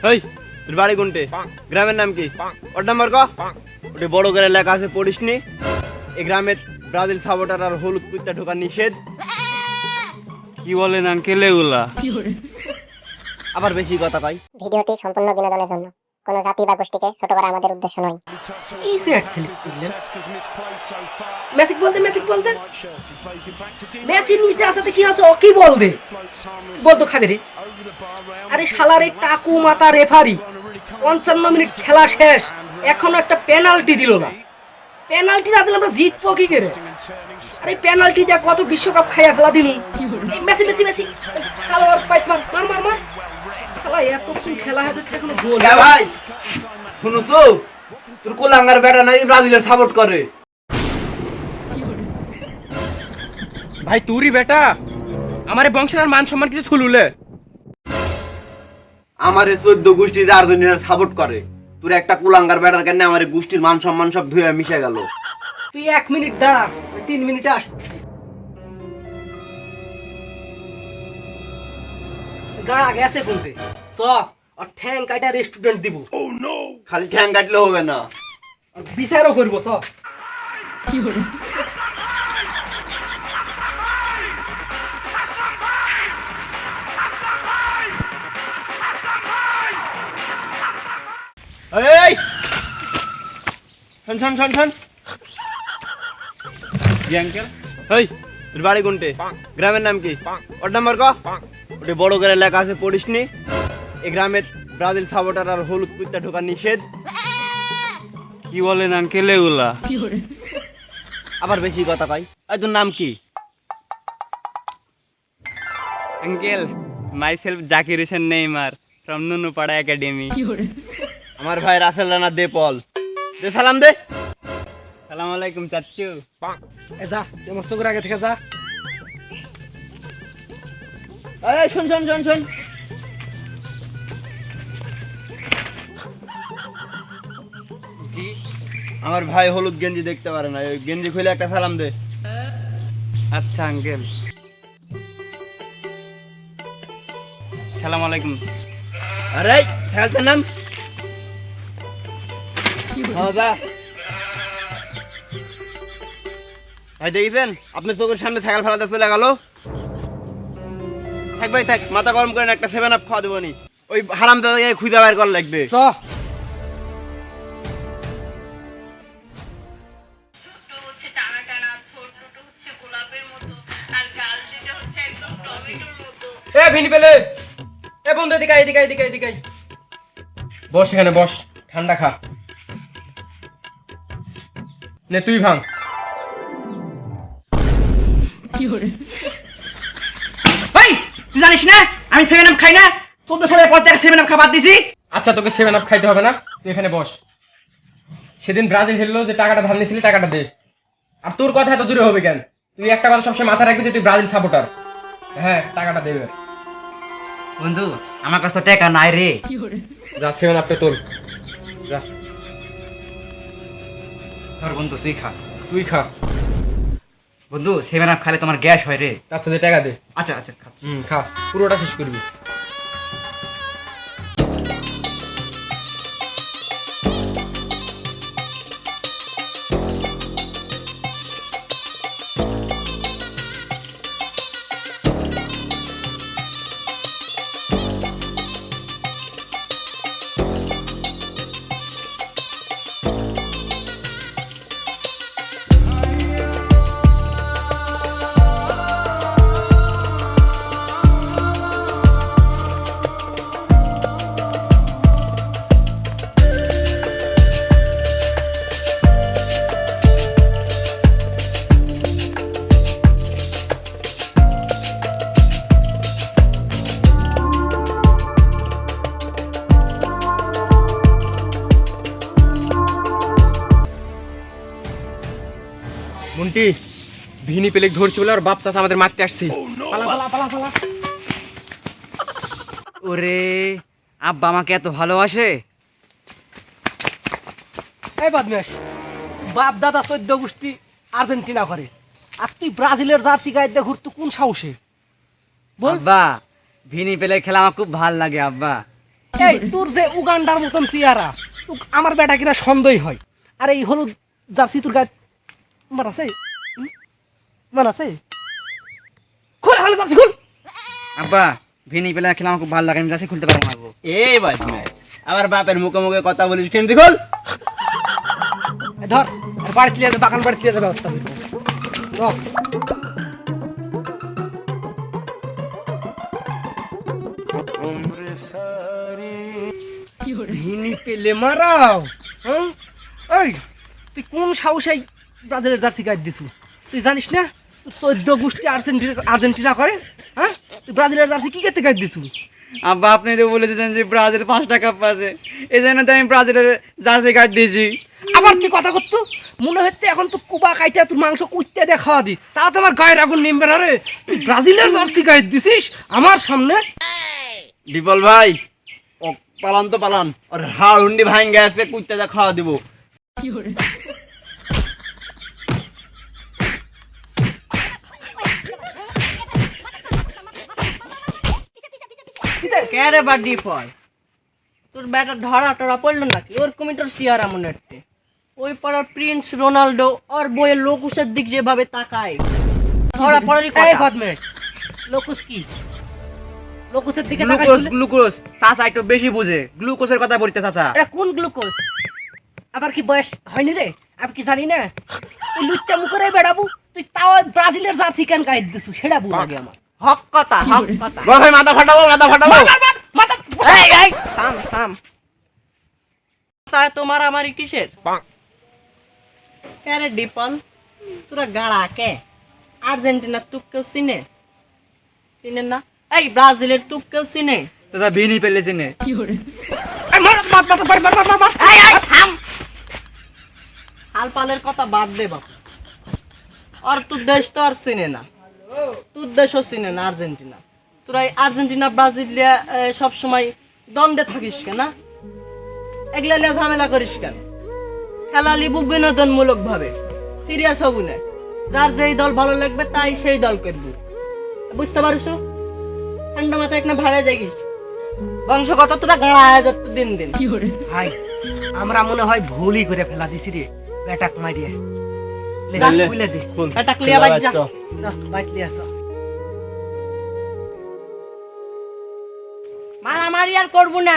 এই তোর বাড়ি কোনটে? গ্রামের নাম কি? ওর নাম্বার ক? ওটা বড় করে লেখা আছে, পড়িসনি? এই গ্রামে ব্রাজিল সাপোর্টার আর হলুদ কুত্তা ঢোকা নিষেধ। কি বলেন আঙ্কেল এগুলা? আবার বেশি কথা কয়। ভিডিওটি সম্পূর্ণ বিনোদনের জন্য, কোনো জাতি বা গোষ্ঠীকে ছোট করা আমাদের উদ্দেশ্য নয়। ইজি অ্যাড খেলছিলেন মেসিক বলতে মেসি নিচে আসাতে কি আছে? ও কি বল দে বল তো খাবে রে। আরে শালার এই টাকু মাথা রেফারি 55 মিনিট খেলা শেষ, এখনো একটা পেনাল্টি দিল না। পেনাল্টি না দিলে আমরা জিতবো কি করে? আরে পেনাল্টি দিয়ে কত বিশ্বকাপ খাইয়া ফেলা দিনু। এই মেসি মেসি মেসি কালো আর পাইট মার মার মার মার শালা এতক্ষণ খেলা হয়ে যাচ্ছে এখনো গোল। এ ভাই শুনুছো, তোর কোলাঙ্গার বেটা নাকি ব্রাজিলের সাপোর্ট করে। ভাই তুরি বেটা আমার বংশের আর মান সম্মান কিছু ছুলুলে। আমার 14 গোষ্ঠী আর্জেন্টিনার সাপোর্ট করে, তোর একটা কুলাঙ্গার বেটার কেন আমার গোষ্ঠীর মান সম্মান সব ধুয়ে মিশে গেল। তুই 1 মিনিট দাঁড়া, 3 মিনিটে আসছি। গাড়া গেছে কোনতে? চ আর ঠ্যাং কাটা রেস্টুরেন্ট দিব। খালি ঠ্যাং কাটলে হবে না, বিচারও করবো। চ এই শোন শোন শোন শোন। জি আঙ্কেল। এই তোর বাড়ি কোনটে? গ্রামের নাম কি? ওর নাম্বার ক? ওটা বড় করে লেখা আছে, পড়িসনি? এই গ্রামে ব্রাজিল সাপোর্টার আর হলুদ কুত্তা ঢোকা নিষেধ। কি বলেন আঙ্কেল এগুলা? আবার বেশি কথা কয়। এই তোর নাম কি? Uncle myself Zakir Hossain Neymar from Nunupara academy. আমার ভাই রাসেল রানা দে পল দে, সালাম দে। সালাম আলাইকুম চাচ্চু। এ যা, তোমার চোখের আগে থেকে যা। এই শোন শোন শোন শোন। জি আমার ভাই হলুদ গেঞ্জি দেখতে পারে না, ওই গেঞ্জি খুলে একটা সালাম দে। আচ্ছা আঙ্কেল। সালাম আলাইকুম। আরে খেলতে নাম। হ্যাঁ যা। ভাই দেখেছেন আপনার চোখের সামনে সাইকেল ফেলাতে চলে গেল। থাক ভাই থাক, মাথা গরম করেন, একটা 7 আপ খাওয়া দেবো নি। ওই হারাম দাদাকে খুঁজে বের করা লাগবে। চ হচ্ছে টানা টানা, ঠোঁট দুটো হচ্ছে গোলাপের মতো, আর গাল দুটো হচ্ছে একদম টমেটোর মতো। এ ভিনি পেলে এ বন্ধু এদিকে আয়, এদিকে আয়, এদিকে আয়, এদিকে আয়। বস এখানে বস, ঠান্ডা খা। নে তুই ভাঙ। ভাই তুই জানিস না আমি 7 আপ খাই না? 14 সালের পর থেকে 7 আপ খাবার দিছি। আচ্ছা তোকে 7 আপ খাইতে হবে না, তুই এখানে বস। সেদিন ব্রাজিল হেরলো, যে টাকাটা ধার নিয়েছিলি টাকাটা দে। আর তোর কথা এত জোরে হবে কেন? তুই একটা কথা সবসময় মাথায় রাখবি যে তুই ব্রাজিল সাপোর্টার। হ্যাঁ টাকাটা দেবে। বন্ধু আমার কাছে তো টাকা নাই রে। যা 7 আপটা তোর, যা ধর বন্ধু তুই খা। তুই খা। বন্ধু 7 আপ খালে তোমার গ্যাস হয় রে। আচ্ছা যে টাকা দে। আচ্ছা আচ্ছা খা। খা, পুরোটা শেষ করবি। মুন্টি ভিনি পেলেক ধরছি বলে আর বাপ চাচা আমাদের মারতে আসছি। পালা পালা পালা পালা। ওরে আব্বা আমাকে এত ভালোবাসে। এই বদমাশ, বাপ দাদা 14 গোষ্ঠী আর্জেন্টিনা করে, আর তুই ব্রাজিলের জার্সি গায়ে দিয়ে ঘুরতে কোন সাহসে? বল। আব্বা ভিনি পেলে খেলা আমার খুব ভাল লাগে আব্বা। এই তোর যে উগান্ডার মতন চেহারা তুই আমার বেটা কিনা সন্দেহ হয় আর এই হলুদ জার্সি তোর গায়ে মান আছে মান আছে খোল হলুদ জার্সি খোল আব্বা ভিনি পেলে খেলে আমার খুব ভালো লাগে আমি যাচ্ছি খুলতে পারবো না আব্বু। এই ভাই আমার বাপের মুখে মুখে কথা বলিস কিন্তু খোল এই ধর আর বাড়িতে লিয়ে যা বাগান বাড়িতে লিয়ে যা ব্যবস্থা করবো ধর। ভিনি পেলে মারাও হ্যাঁ এই তুই কোন সাহসে ব্রাজিলের জার্সি গায়ে দিছু তুই জানিস না 14 গোষ্ঠী আর্জেন্টিনা করে হ্যাঁ তুই ব্রাজিলের জার্সি কি করতে গায়ে দিছু আব্বা আপনি তো বলেছিলেন যে ব্রাজিল 5 টাকা পাচ্ছে এই জন্য তো আমি ব্রাজিলের জার্সি কার্ড দিয়েছি। আবার তুই কথা করতো মনে হচ্ছে এখন তো কুবা কাইটা তোর মাংস কুইতে দিয়ে খাওয়া দি তা তোমার গায়ের আগুন নিমবে না রে তুই ব্রাজিলের জার্সি গায়ে দিছিস আমার সামনে বিপল ভাই ও পালান তো পালান আর হাড় হুন্ডি ভাঙ গেছে কুত্তে যা খাওয়া দিব কে বাড্ডি পয় তোর ব্যাটা ধরা টরা পড়লো নাকি ওর কমিটার সিয়ারা মনে হচ্ছে ওই পাড়ার প্রিন্স রোনাল্ডো আর বইয়ের লোকুসের দিক যেভাবে তাকায় ধরা পড়ারই এই কথা বদমেশ লোকুস কি লোকুসের দিকে তাকাই গ্লুকোজ বলে? গ্লুকোজ চাচা একটু বেশি বুঝে গ্লুকোজের কথা বলতে চাচা। এটা কোন গ্লুকোজ আবার কি বয়স হয়নি রে আমি কি জানি না তুই লুচ্চা মুখরে বেড়াবো তুই তাও ব্রাজিলের জার্সি কেন গায়ে দিছু সেটা বল আগে আমার হক কথা হক কথা বড় ভাই মাথা ফাটাবো মাথা এই এই থাম থাম তাই তোমার আমারই কিসের আরে ডিপল তোরা গাড়া কে আর্জেন্টিনা তুক কেউ চিনে চিনে না এই ব্রাজিলের তুক কেউ চিনে চাচা ভিনি পেলে চিনে। এই মার মার মার মার মার মার মার এই এই থাম হালপালের কথা বাদ দে বাপ আর তোর দেশ তো আর চিনে না তোর দেশও চিনে না আর্জেন্টিনা তোরা এই আর্জেন্টিনা ব্রাজিলিয়া সব সময় দ্বন্দ্বে থাকিস কেন না এগুলা নিয়ে ঝামেলা করিস কেন খেলা লিবু বিনোদনমূলক ভাবে সিরিয়াস হবু না যার যেই দল ভালো লাগবে তাই সেই দল করবো বুঝতে পারিস ঠান্ডা মাথায় একটা ভাবে যাগিস বংশগত তোরা গাড়া হয়ে যাচ্ছে দিন দিন ভাই আমরা মনে হয় ভুলই করে ফেলা দিছি রে বেটাক মারিয়ে লে লে, বুলে দে খুল। এটা ক্লিয়ার বাজ যা না বাইট লিয়ে আসো মারামারি আর করবো না